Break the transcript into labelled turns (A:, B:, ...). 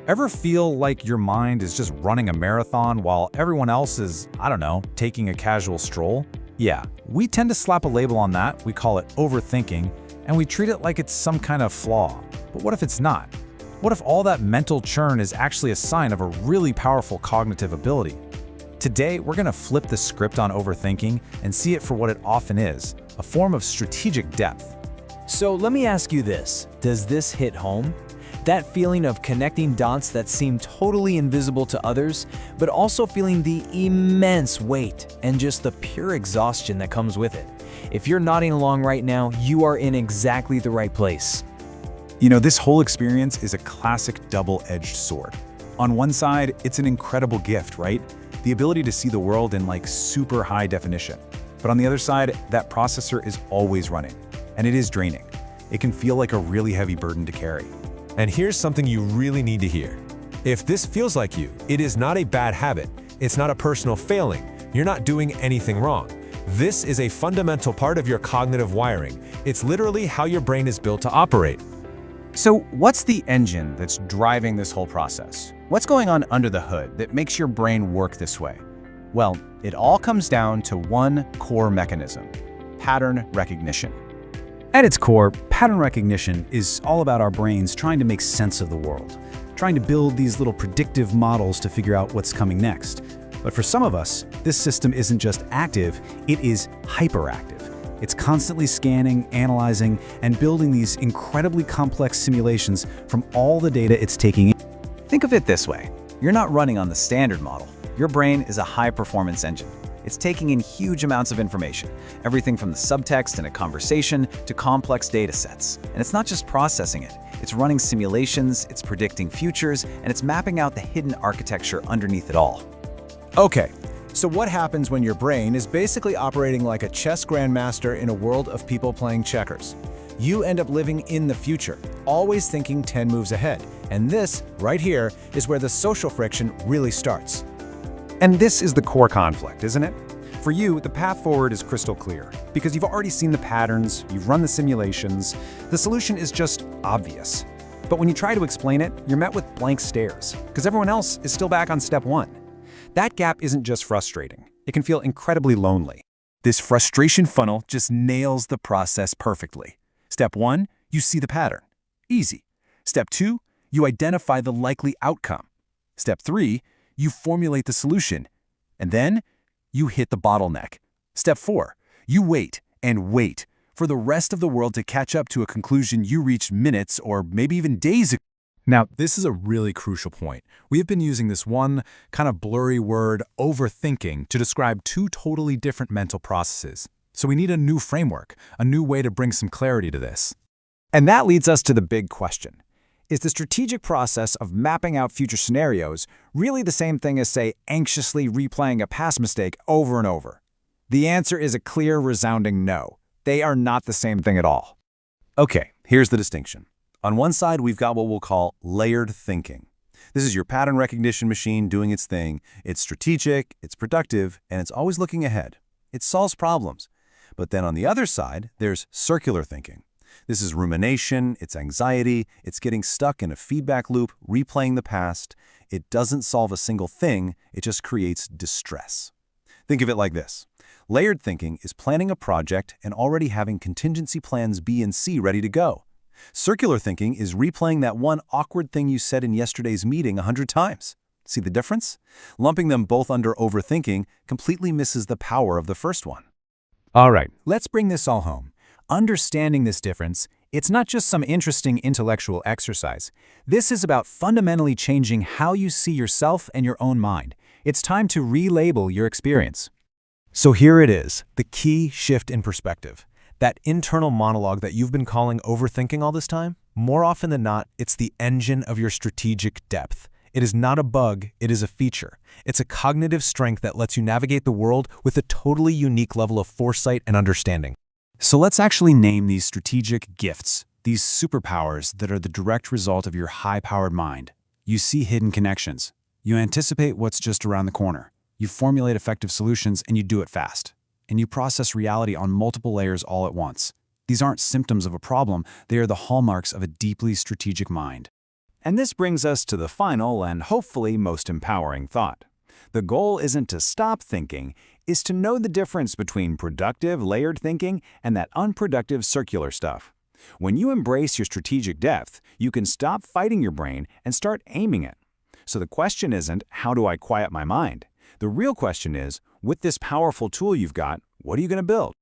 A: Ever feel like your mind is just running a marathon while everyone else is, I don't know, taking a casual stroll? Yeah, we tend to slap a label on that, we call it overthinking, and we treat it like it's some kind of flaw. But what if it's not? What if all that mental churn is actually a sign of a really powerful cognitive ability? Today, we're going to flip the script on overthinking and see it for what it often is, a form of strategic depth.
B: So let me ask you this, does this hit home? That feeling of connecting dots that seem totally invisible to others, but also feeling the immense weight and just the pure exhaustion that comes with it. If you're nodding along right now, you are in exactly the right place.
A: You know, this whole experience is a classic double-edged sword. On one side, it's an incredible gift, right? The ability to see the world in like super high definition. But on the other side, that processor is always running, and it is draining. It can feel like a really heavy burden to carry.
C: And here's something you really need to hear. If this feels like you, it is not a bad habit. It's not a personal failing. You're not doing anything wrong. This is a fundamental part of your cognitive wiring. It's literally how your brain is built to operate.
D: So what's the engine that's driving this whole process? What's going on under the hood that makes your brain work this way? Well, it all comes down to one core mechanism: pattern recognition. At its core, pattern recognition is all about our brains trying to make sense of the world, trying to build these little predictive models to figure out what's coming next. But for some of us, this system isn't just active, it is hyperactive. It's constantly scanning, analyzing, and building these incredibly complex simulations from all the data it's taking in. Think of it this way. You're not running on the standard model. Your brain is a high-performance engine. It's taking in huge amounts of information, everything from the subtext in a conversation to complex data sets. And it's not just processing it. It's running simulations, it's predicting futures, and it's mapping out the hidden architecture underneath it all.
E: Okay, so what happens when your brain is basically operating like a chess grandmaster in a world of people playing checkers? You end up living in the future, always thinking 10 moves ahead. And this, right here, is where the social friction really starts.
A: And this is the core conflict, isn't it? For you, the path forward is crystal clear, because you've already seen the patterns, you've run the simulations, the solution is just obvious. But when you try to explain it, you're met with blank stares, because everyone else is still back on step one. That gap isn't just frustrating, it can feel incredibly lonely. This frustration funnel just nails the process perfectly. Step one, you see the pattern. Easy. Step two, you identify the likely outcome. Step three, you formulate the solution. And then, you hit the bottleneck. Step four, you wait and wait for the rest of the world to catch up to a conclusion you reached minutes or maybe even days ago. Now, this is a really crucial point. We have been using this one kind of blurry word, overthinking, to describe two totally different mental processes. So we need a new framework, a new way to bring some clarity to this. And that leads us to the big question. Is the strategic process of mapping out future scenarios really the same thing as, say, anxiously replaying a past mistake over and over? The answer is a clear, resounding no. They are not the same thing at all. Okay, here's the distinction. On one side, we've got what we'll call layered thinking. This is your pattern recognition machine doing its thing. It's strategic, it's productive, and it's always looking ahead. It solves problems. But then on the other side, there's circular thinking. This is rumination, it's anxiety, it's getting stuck in a feedback loop, replaying the past. It doesn't solve a single thing, it just creates distress. Think of it like this. Layered thinking is planning a project and already having contingency plans B and C ready to go. Circular thinking is replaying that one awkward thing you said in yesterday's meeting 100 times. See the difference? Lumping them both under overthinking completely misses the power of the first one. All right, let's bring this all home. Understanding this difference, it's not just some interesting intellectual exercise. This is about fundamentally changing how you see yourself and your own mind. It's time to relabel your experience. So here it is, the key shift in perspective. That internal monologue that you've been calling overthinking all this time, more often than not, it's the engine of your strategic depth. It is not a bug, it is a feature. It's a cognitive strength that lets you navigate the world with a totally unique level of foresight and understanding. So let's actually name these strategic gifts, these superpowers that are the direct result of your high-powered mind. You see hidden connections. You anticipate what's just around the corner. You formulate effective solutions and you do it fast. And you process reality on multiple layers all at once. These aren't symptoms of a problem, they are the hallmarks of a deeply strategic mind.
F: And this brings us to the final and hopefully most empowering thought. The goal isn't to stop thinking, is to know the difference between productive, layered thinking and that unproductive circular stuff. When you embrace your strategic depth, you can stop fighting your brain and start aiming it. So the question isn't, how do I quiet my mind? The real question is, with this powerful tool you've got, what are you going to build?